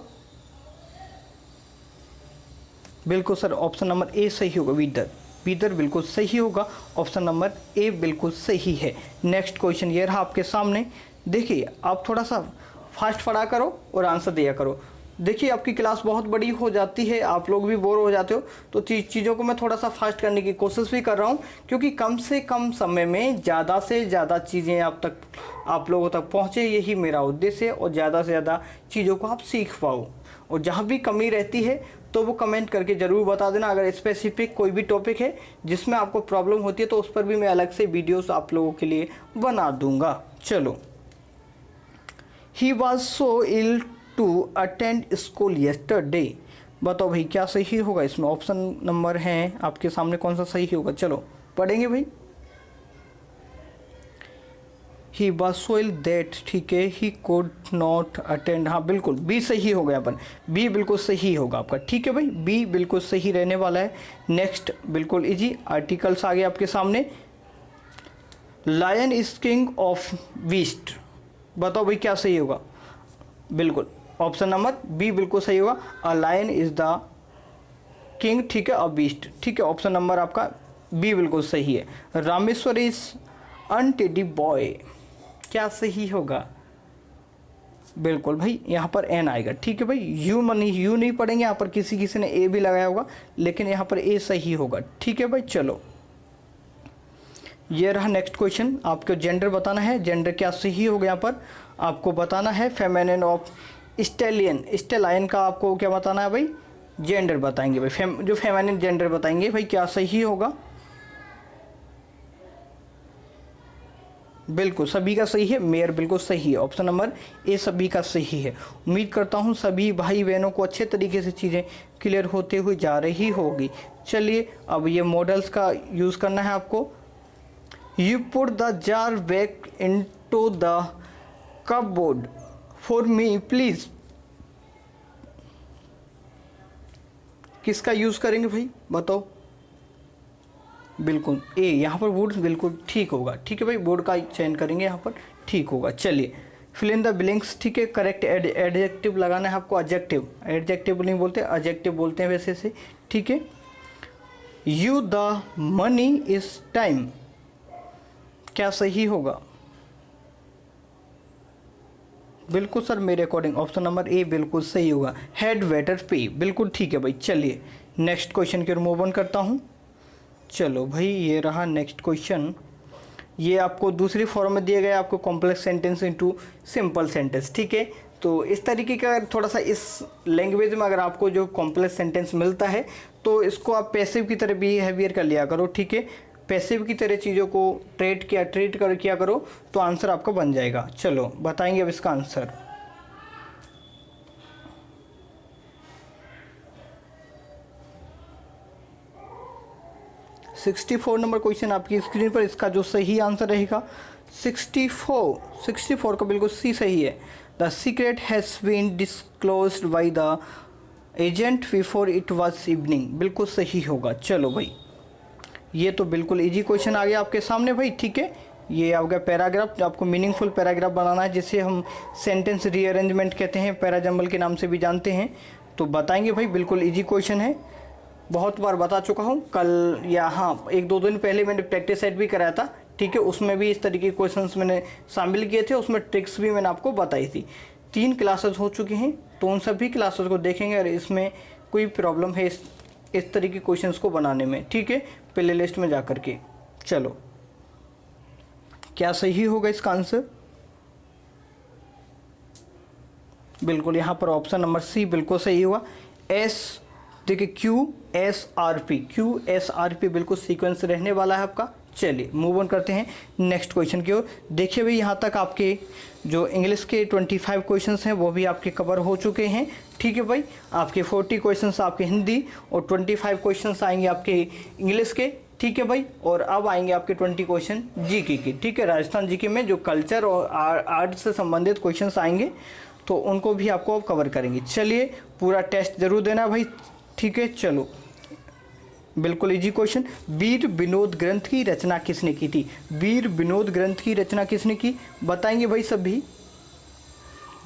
बिल्कुल सर ऑप्शन नंबर ए सही होगा, विदर, विदर बिल्कुल सही होगा, ऑप्शन नंबर ए बिल्कुल सही है। नेक्स्ट क्वेश्चन ये रहा आपके सामने। देखिए आप थोड़ा सा फास्ट पढ़ा करो और आंसर दिया करो। देखिए आपकी क्लास बहुत बड़ी हो जाती है, आप लोग भी बोर हो जाते हो, तो चीज़ों को मैं थोड़ा सा फास्ट करने की कोशिश भी कर रहा हूँ, क्योंकि कम से कम समय में ज़्यादा से ज़्यादा चीज़ें आप लोगों तक पहुँचे, यही मेरा उद्देश्य है। और ज़्यादा से ज़्यादा चीज़ों को आप सीख पाओ, और जहाँ भी कमी रहती है तो वो कमेंट करके ज़रूर बता देना। अगर स्पेसिफिक कोई भी टॉपिक है जिसमें आपको प्रॉब्लम होती है तो उस पर भी मैं अलग से वीडियोस आप लोगों के लिए बना दूंगा। चलो he was so ill to attend school yesterday, बताओ भाई क्या सही होगा इसमें। ऑप्शन नंबर हैं आपके सामने, कौन सा सही होगा चलो पढ़ेंगे भाई। ही वॉज सो इल दैट, ठीक है, ही कुड नॉट अटेंड, हाँ बिल्कुल बी सही होगा यहाँ पर, बी बिल्कुल सही होगा आपका। ठीक है भाई, बी बिल्कुल सही रहने वाला है। नेक्स्ट बिल्कुल इजी आर्टिकल्स आ गए आपके सामने। Lion is king of beast, बताओ भाई क्या सही होगा। बिल्कुल ऑप्शन नंबर बी बिल्कुल सही होगा, a lion is the king, ठीक है, ऑफ बीस्ट, ठीक है, ऑप्शन नंबर आपका बी बिल्कुल सही है। रामेश्वर इज अनटेडी बॉय, क्या सही होगा। बिल्कुल भाई यहाँ पर एन आएगा, ठीक है भाई, यू नहीं पढ़ेंगे यहाँ पर, किसी ने ए भी लगाया होगा, लेकिन यहाँ पर ए सही होगा। ठीक है भाई चलो ये रहा नेक्स्ट क्वेश्चन। आपको जेंडर बताना है, जेंडर क्या सही होगा यहाँ पर आपको बताना है। फेमिनिन ऑफ स्टेलियन, स्टेलायन का आपको क्या बताना है भाई, जेंडर बताएंगे भाई। जो फेमिनिन जेंडर बताएंगे भाई क्या सही होगा। बिल्कुल सभी का सही है, मेयर बिल्कुल सही है, ऑप्शन नंबर ए सभी का सही है। उम्मीद करता हूँ सभी भाई बहनों को अच्छे तरीके से चीज़ें क्लियर होते हुए जा रही होगी। चलिए अब ये मॉडल्स का यूज़ करना है आपको। You put the jar back into the cupboard for me please, किसका यूज़ करेंगे भाई बताओ। बिल्कुल ए, यहाँ पर बोर्ड बिल्कुल ठीक होगा। ठीक है भाई, बोर्ड का चयन करेंगे यहाँ पर, ठीक होगा। चलिए फिल इन द ब्लैंक्स, ठीक है, करेक्ट एडजेक्टिव लगाना है आपको। एडजेक्टिव नहीं बोलते, एडजेक्टिव बोलते हैं वैसे से, ठीक है। You the money is time, क्या सही होगा। बिल्कुल सर, मेरे अकॉर्डिंग ऑप्शन नंबर ए बिल्कुल सही होगा, हेड वेटर पे, बिल्कुल ठीक है भाई। चलिए नेक्स्ट क्वेश्चन की ओर मूव ऑन करता हूँ। चलो भाई, ये रहा नेक्स्ट क्वेश्चन। ये आपको दूसरी फॉर्म में दिया गया है, आपको complex sentence into simple sentence, ठीक है। तो इस तरीके का थोड़ा सा इस लैंग्वेज में अगर आपको जो कॉम्प्लेक्स सेंटेंस मिलता है तो इसको आप पैसिव की तरह बिहेवियर कर लिया करो, ठीक है। पैसिव की तरह चीज़ों को ट्रीट किया करो तो आंसर आपका बन जाएगा। चलो बताएंगे अब इसका आंसर। सिक्सटी 64 नंबर क्वेश्चन आपकी स्क्रीन पर, इसका जो सही आंसर रहेगा 64 का बिल्कुल सी सही है। The secret has been disclosed by the agent before it was evening, बिल्कुल सही होगा। चलो भाई, ये तो बिल्कुल इजी क्वेश्चन आ गया आपके सामने भाई, ठीक है। ये आपका पैराग्राफ, आपको मीनिंगफुल पैराग्राफ बनाना है, जिसे हम सेंटेंस रीअरेंजमेंट कहते हैं, पैराजंबल के नाम से भी जानते हैं। तो बताएंगे भाई, बिल्कुल इजी क्वेश्चन है, बहुत बार बता चुका हूँ। कल या हाँ, एक दो दिन पहले मैंने प्रैक्टिस सेट भी कराया था, ठीक है। उसमें भी इस तरीके के क्वेश्चंस मैंने शामिल किए थे, उसमें ट्रिक्स भी मैंने आपको बताई थी। 3 क्लासेस हो चुकी हैं, तो उन सभी क्लासेस को देखेंगे और इसमें कोई प्रॉब्लम है इस तरीके के क्वेश्चंस को बनाने में, ठीक है, प्ले लिस्ट में जा कर के। चलो, क्या सही होगा इसका आंसर? बिल्कुल यहाँ पर ऑप्शन नंबर सी बिल्कुल सही हुआ। देखिए QSRP बिल्कुल सीक्वेंस रहने वाला है आपका। चलिए मूव ऑन करते हैं नेक्स्ट क्वेश्चन की ओर। देखिए भाई, यहाँ तक आपके जो इंग्लिश के 25 क्वेश्चंस हैं वो भी आपके कवर हो चुके हैं, ठीक है भाई। आपके 40 क्वेश्चंस आपके हिंदी और 25 क्वेश्चंस आएंगे आपके इंग्लिश के, ठीक है भाई। और अब आएंगे आपके 20 क्वेश्चन जीके के, ठीक है। राजस्थान जीके में जो कल्चर और आर्ट से संबंधित क्वेश्चंस आएंगे तो उनको भी आपको अब कवर करेंगे। चलिए, पूरा टेस्ट जरूर देना भाई, ठीक है। चलो, बिल्कुल इजी क्वेश्चन। वीर विनोद ग्रंथ की रचना किसने की थी? वीर विनोद ग्रंथ की रचना किसने की, बताएंगे भाई सभी।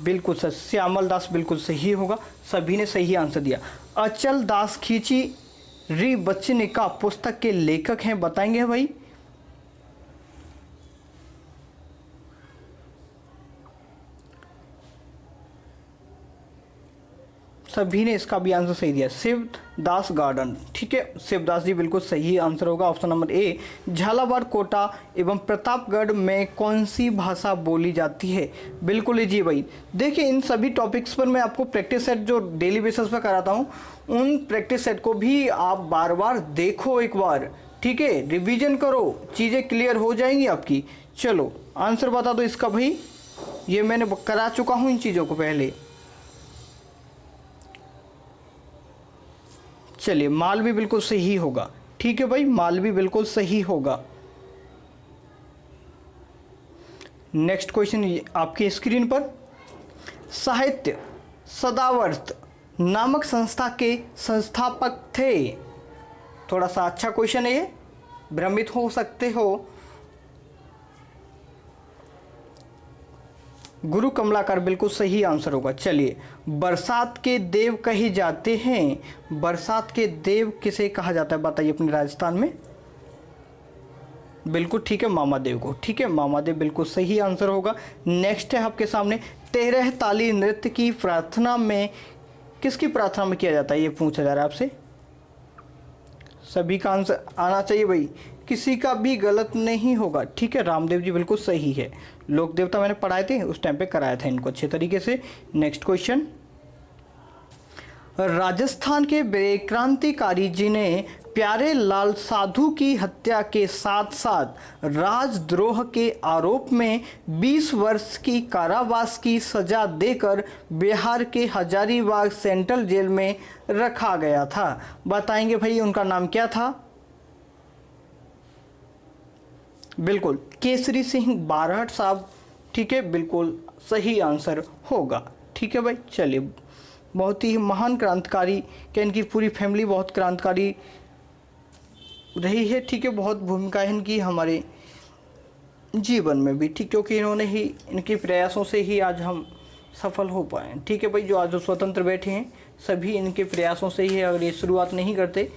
बिल्कुल सर, श्यामल दास बिल्कुल सही होगा, सभी ने सही आंसर दिया। अचल दास खींची री बच्चनिका पुस्तक के लेखक हैं, बताएंगे भाई। सभी ने इसका भी आंसर सही दिया, शिवदास गार्डन, ठीक है। शिवदास जी बिल्कुल सही आंसर होगा, option number A. Jhalawar, Kota एवं प्रतापगढ़ में कौन सी भाषा बोली जाती है? बिल्कुल जी भाई। देखिए, इन सभी टॉपिक्स पर मैं आपको प्रैक्टिस सेट जो डेली बेसिस पर कराता हूँ, उन प्रैक्टिस सेट को भी आप बार बार देखो एक बार, ठीक है, रिविजन करो, चीज़ें क्लियर हो जाएंगी आपकी। चलो आंसर बता दो इसका भाई, ये मैंने करा चुका हूँ इन चीज़ों को पहले। चलिए, मालवी बिल्कुल सही होगा, ठीक है भाई, मालवी बिल्कुल सही होगा। नेक्स्ट क्वेश्चन आपकी स्क्रीन पर। साहित्य सदावर्त नामक संस्था के संस्थापक थे। थोड़ा सा अच्छा क्वेश्चन है ये, भ्रमित हो सकते हो। गुरु कमलाकर बिल्कुल सही आंसर होगा। चलिए, बरसात के देव कहे जाते हैं, बरसात के देव किसे कहा जाता है बताइए अपने राजस्थान में? बिल्कुल ठीक है, मामादेव को, ठीक है, मामादेव बिल्कुल सही आंसर होगा। नेक्स्ट है आपके सामने, 13 ताली नृत्य की प्रार्थना में किसकी प्रार्थना में किया जाता है, ये पूछा जा रहा है आपसे। सभी का आंसर आना चाहिए भाई, किसी का भी गलत नहीं होगा, ठीक है। रामदेव जी बिल्कुल सही है, लोक देवता मैंने पढ़ाए थे उस टाइम पे, कराया था इनको अच्छे तरीके से। नेक्स्ट क्वेश्चन, राजस्थान के क्रांतिकारी जिन्हें प्यारे लाल साधु की हत्या के साथ साथ राजद्रोह के आरोप में 20 वर्ष की कारावास की सजा देकर बिहार के हजारीबाग सेंट्रल जेल में रखा गया था, बताएंगे भाई उनका नाम क्या था? बिल्कुल केसरी सिंह बारहट साहब, ठीक है, बिल्कुल सही आंसर होगा, ठीक है भाई। चलिए, बहुत ही महान क्रांतिकारी, क्या इनकी पूरी फैमिली बहुत क्रांतिकारी रही है, ठीक है, बहुत भूमिका है इनकी हमारे जीवन में भी, ठीक, क्योंकि इन्होंने ही, इनके प्रयासों से ही आज हम सफल हो पाए, ठीक है भाई। जो आज जो स्वतंत्र बैठे हैं सभी इनके प्रयासों से ही है, अगर ये शुरुआत नहीं करते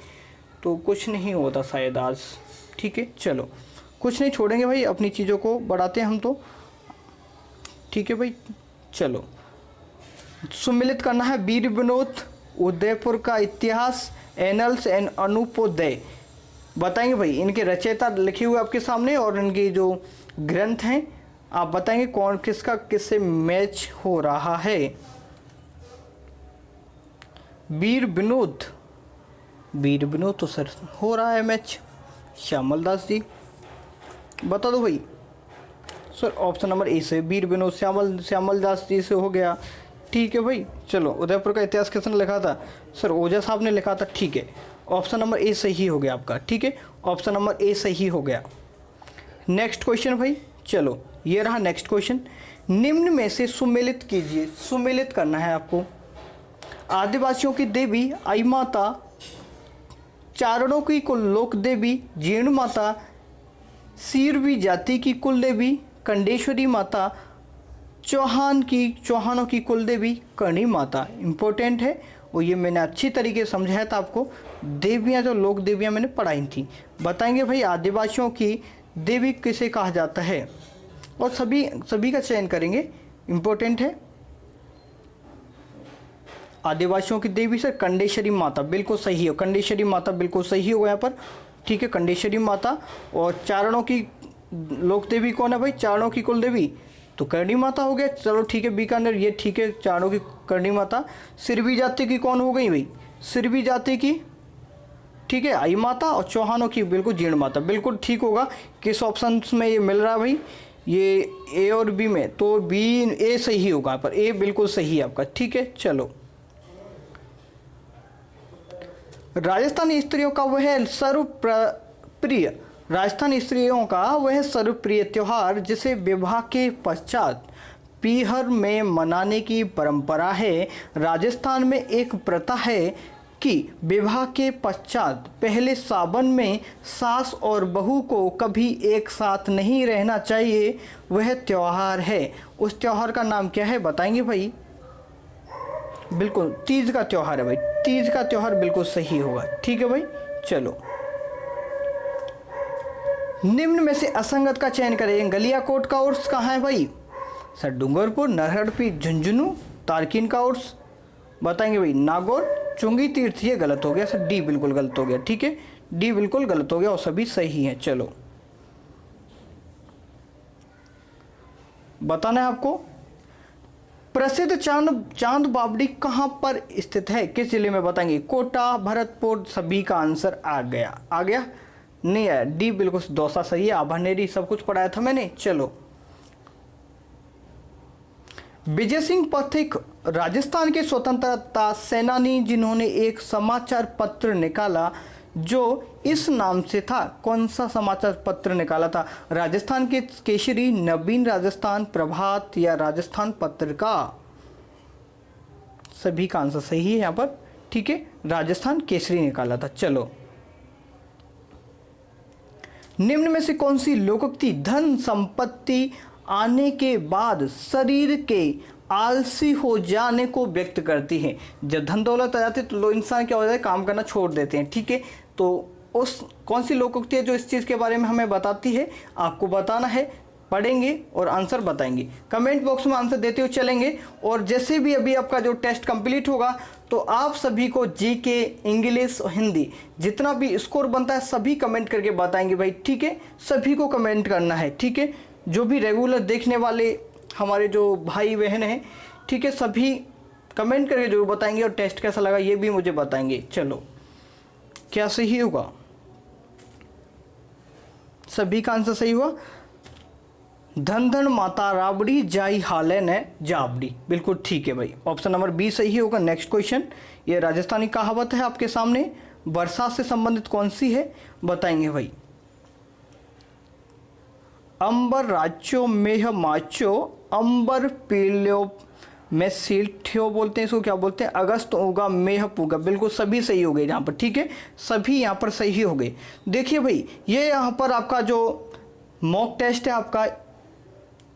तो कुछ नहीं होता शायद आज, ठीक है। चलो, कुछ नहीं छोड़ेंगे भाई, अपनी चीज़ों को बढ़ाते हैं हम तो, ठीक है भाई। चलो, सुमिलित करना है वीर विनोद, उदयपुर का इतिहास, एनल्स एंड अनुपोदय। बताएंगे भाई, इनके रचयिता लिखे हुए आपके सामने और इनके जो ग्रंथ हैं आप बताएंगे कौन किसका किससे मैच हो रहा है। वीर विनोद, वीर विनोद तो सर हो रहा है मैच। श्यामल दास जी बता दो भाई। सर ऑप्शन नंबर ए से वीर विनोद श्यामल दास जी से हो गया। ठीक है भाई, चलो उदयपुर का इतिहास किसने लिखा था? सर ओझा साहब ने लिखा था। ठीक है, ऑप्शन नंबर ए सही हो गया आपका। ठीक है, ऑप्शन नंबर ए सही हो गया। नेक्स्ट क्वेश्चन भाई, चलो ये रहा नेक्स्ट क्वेश्चन। निम्न में से सुमेलित कीजिए, सुमेलित करना है आपको। आदिवासियों की देवी आई माता, चारणों की कुल लोक देवी जीर्ण माता, सीरवी जाति की कुल देवी कंडेश्वरी माता, चौहानों की कुल देवी कर्णी माता। इम्पोर्टेंट है और ये मैंने अच्छी तरीके से समझाया था आपको। देवियाँ जो लोक देवियाँ मैंने पढ़ाई थी। बताएंगे भाई आदिवासियों की देवी किसे कहा जाता है और सभी का चयन करेंगे। इम्पोर्टेंट है। आदिवासियों की देवी सर कंडेश्वरी माता बिल्कुल सही हो, कंडेश्वरी माता बिल्कुल सही होगा यहाँ पर। ठीक है, कंडेश्वरी माता। और चारणों की लोक देवी कौन है भाई? चारणों की कुल देवी तो कर्णी माता हो गया। चलो ठीक है, बीकानेर ये ठीक है, चारणों की कर्णी माता। सिरवी जाति की कौन हो गई भाई? सिरवी जाति की ठीक है आई माता, और चौहानों की बिल्कुल जीर्ण माता। बिल्कुल ठीक होगा। किस ऑप्शन में ये मिल रहा है भाई? ये ए और बी में, तो बी ए सही होगा यहाँ पर, ए बिल्कुल सही है आपका। ठीक है, चलो राजस्थानी स्त्रियों का वह सर्वप्रिय राजस्थानी स्त्रियों का वह सर्वप्रिय त्योहार जिसे विवाह के पश्चात पीहर में मनाने की परंपरा है। राजस्थान में एक प्रथा है कि विवाह के पश्चात पहले सावन में सास और बहू को कभी एक साथ नहीं रहना चाहिए। वह त्योहार है, उस त्योहार का नाम क्या है? बताएंगे भाई। बिल्कुल तीज का त्योहार है भाई, तीज का त्योहार बिल्कुल सही होगा। ठीक है भाई, चलो निम्न में से असंगत का चयन करें। गलियाकोट का उर्स कहाँ है भाई? सर डूंगरपुर, नरहड़पी, झुंझुनू, तारकिन का उर्स। बताएंगे भाई नागौर, चुंगी तीर्थ। ये गलत हो गया सर, डी बिल्कुल गलत हो गया। ठीक है, डी बिल्कुल गलत हो गया और सभी सही हैं। चलो बताना है आपको प्रसिद्ध चांद बावड़ी कहाँ पर स्थित है, किस जिले में? बताएंगे कोटा, भरतपुर। सभी का आंसर आ गया नहीं आया? डी बिल्कुल दौसा सही है। आभानेरी सब कुछ पढ़ाया था मैंने। चलो विजय सिंह पथिक राजस्थान के स्वतंत्रता सेनानी जिन्होंने एक समाचार पत्र निकाला जो इस नाम से था। कौन सा समाचार पत्र निकाला था? राजस्थान के केसरी, नवीन राजस्थान, प्रभात या राजस्थान पत्रिका? सभी का आंसर सही है यहाँ पर। ठीक है, राजस्थान केसरी निकाला था। चलो निम्न में से कौन सी लोकोक्ति धन संपत्ति आने के बाद शरीर के आलसी हो जाने को व्यक्त करती है? जब धन दौलत आ जाती है तो लोग इंसान क्या हो जाता है, काम करना छोड़ देते हैं। ठीक है, तो उस कौन सी लोकोक्ति है जो इस चीज़ के बारे में हमें बताती है? आपको बताना है, पढ़ेंगे और आंसर बताएंगे। कमेंट बॉक्स में आंसर देते हुए चलेंगे। और जैसे भी अभी आपका जो टेस्ट कंप्लीट होगा तो आप सभी को जीके, इंग्लिश और हिंदी जितना भी स्कोर बनता है सभी कमेंट करके बताएंगे भाई। ठीक है, सभी को कमेंट करना है। ठीक है, जो भी रेगुलर देखने वाले हमारे जो भाई बहन हैं, ठीक है, सभी कमेंट करके जरूर बताएंगे और टेस्ट कैसा लगा ये भी मुझे बताएंगे। चलो क्या सही होगा? सभी का आंसर सही हुआ। धन धन माता राबड़ी जाई हाले ने जाबड़ी। बिल्कुल ठीक है भाई, ऑप्शन नंबर बी सही होगा। नेक्स्ट क्वेश्चन, ये राजस्थानी कहावत है आपके सामने, वर्षा से संबंधित कौन सी है? बताएंगे भाई। अंबर राज्यो मेह माचो, अंबर पील्यो में सीठ्यो बोलते हैं, इसको क्या बोलते हैं? अगस्त उगा मेह पूगा। बिल्कुल सभी सही हो गए यहाँ पर। ठीक है, सभी यहाँ पर सही हो गए। देखिए भाई, ये यहाँ पर आपका जो मॉक टेस्ट है, आपका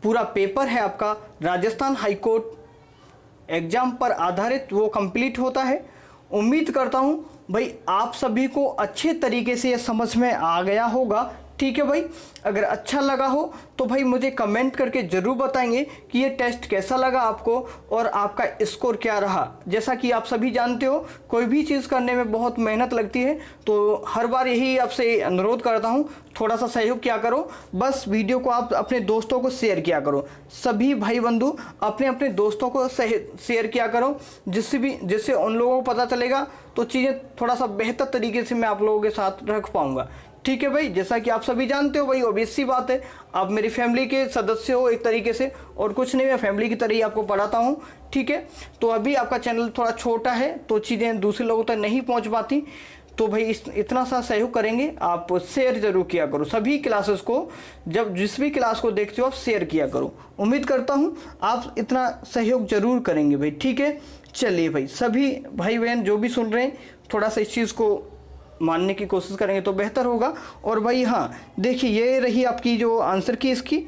पूरा पेपर है आपका राजस्थान हाईकोर्ट एग्जाम पर आधारित, वो कंप्लीट होता है। उम्मीद करता हूँ भाई आप सभी को अच्छे तरीके से ये समझ में आ गया होगा। ठीक है भाई। अगर अच्छा लगा हो तो भाई मुझे कमेंट करके ज़रूर बताएंगे कि ये टेस्ट कैसा लगा आपको और आपका स्कोर क्या रहा। जैसा कि आप सभी जानते हो, कोई भी चीज़ करने में बहुत मेहनत लगती है, तो हर बार यही आपसे अनुरोध करता हूँ, थोड़ा सा सहयोग किया करो। बस वीडियो को आप अपने दोस्तों को शेयर किया करो, सभी भाई बंधु अपने अपने दोस्तों को शेयर किया करो, जिससे उन लोगों को पता चलेगा, तो चीज़ें थोड़ा सा बेहतर तरीके से मैं आप लोगों के साथ रख पाऊँगा। ठीक है भाई। जैसा कि आप सभी जानते हो भाई, ऑब्वियस सी बात है, आप मेरी फैमिली के सदस्य हो एक तरीके से, और कुछ नहीं, मैं फैमिली की तरह ही आपको पढ़ाता हूँ। ठीक है। तो अभी आपका चैनल थोड़ा छोटा है तो चीज़ें दूसरे लोगों तक नहीं पहुँच पाती, तो भाई इतना सा सहयोग करेंगे आप, शेयर जरूर किया करो सभी क्लासेस को। जब जिस भी क्लास को देखते हो आप शेयर किया करो। उम्मीद करता हूँ आप इतना सहयोग जरूर करेंगे भाई। ठीक है। चलिए भाई, सभी भाई बहन जो भी सुन रहे हैं, थोड़ा सा इस चीज़ को मानने की कोशिश करेंगे तो बेहतर होगा। और भाई हाँ, देखिए ये रही आपकी जो आंसर की, इसकी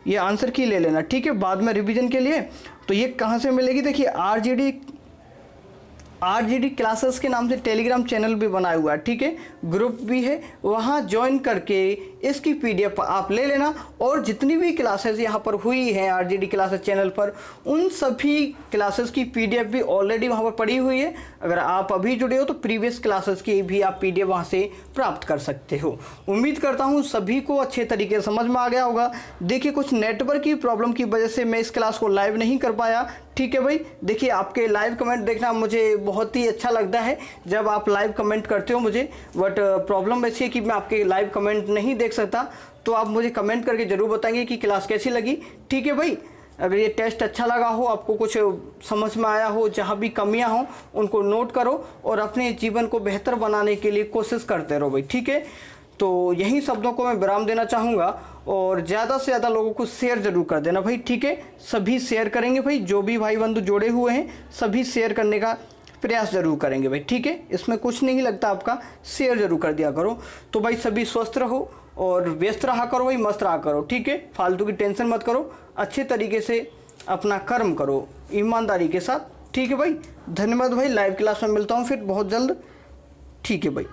ये आंसर की ले लेना, ठीक है, बाद में रिवीजन के लिए। तो ये कहाँ से मिलेगी? देखिए आरजीडी क्लासेस के नाम से टेलीग्राम चैनल भी बनाया हुआ है, ठीक है, ग्रुप भी है, वहाँ ज्वाइन करके इसकी पीडीएफ आप ले लेना। और जितनी भी क्लासेस यहाँ पर हुई हैं आरजीडी क्लासेस चैनल पर, उन सभी क्लासेस की पीडीएफ भी ऑलरेडी वहाँ पर पड़ी हुई है। अगर आप अभी जुड़े हो तो प्रीवियस क्लासेस की भी आप पीडीएफ वहाँ से प्राप्त कर सकते हो। उम्मीद करता हूँ सभी को अच्छे तरीके से समझ में आ गया होगा। देखिए कुछ नेटवर्क की प्रॉब्लम की वजह से मैं इस क्लास को लाइव नहीं कर पाया, ठीक है भाई। देखिए आपके लाइव कमेंट देखना मुझे बहुत ही अच्छा लगता है जब आप लाइव कमेंट करते हो मुझे, बट प्रॉब्लम ऐसी है कि मैं आपके लाइव कमेंट नहीं देख सकता। तो आप मुझे कमेंट करके ज़रूर बताएंगे कि क्लास कैसी लगी, ठीक है भाई। अगर ये टेस्ट अच्छा लगा हो, आपको कुछ समझ में आया हो, जहाँ भी कमियां हो उनको नोट करो और अपने जीवन को बेहतर बनाने के लिए कोशिश करते रहो भाई, ठीक है। तो यही शब्दों को मैं विराम देना चाहूँगा, और ज़्यादा से ज़्यादा लोगों को शेयर जरूर कर देना भाई, ठीक है। सभी शेयर करेंगे भाई, जो भी भाई बंधु जुड़े हुए हैं सभी शेयर करने का प्रयास जरूर करेंगे भाई, ठीक है। इसमें कुछ नहीं लगता आपका, शेयर जरूर कर दिया करो। तो भाई सभी स्वस्थ रहो और व्यस्त रहा करो भाई, मस्त रहा करो, ठीक है। फालतू की टेंशन मत करो, अच्छे तरीके से अपना कर्म करो ईमानदारी के साथ, ठीक है भाई। धन्यवाद भाई। लाइव क्लास में मिलता हूँ फिर बहुत जल्द, ठीक है भाई।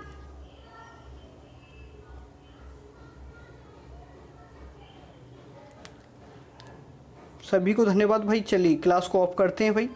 सभी को धन्यवाद भाई। चलिए क्लास को ऑफ करते हैं भाई।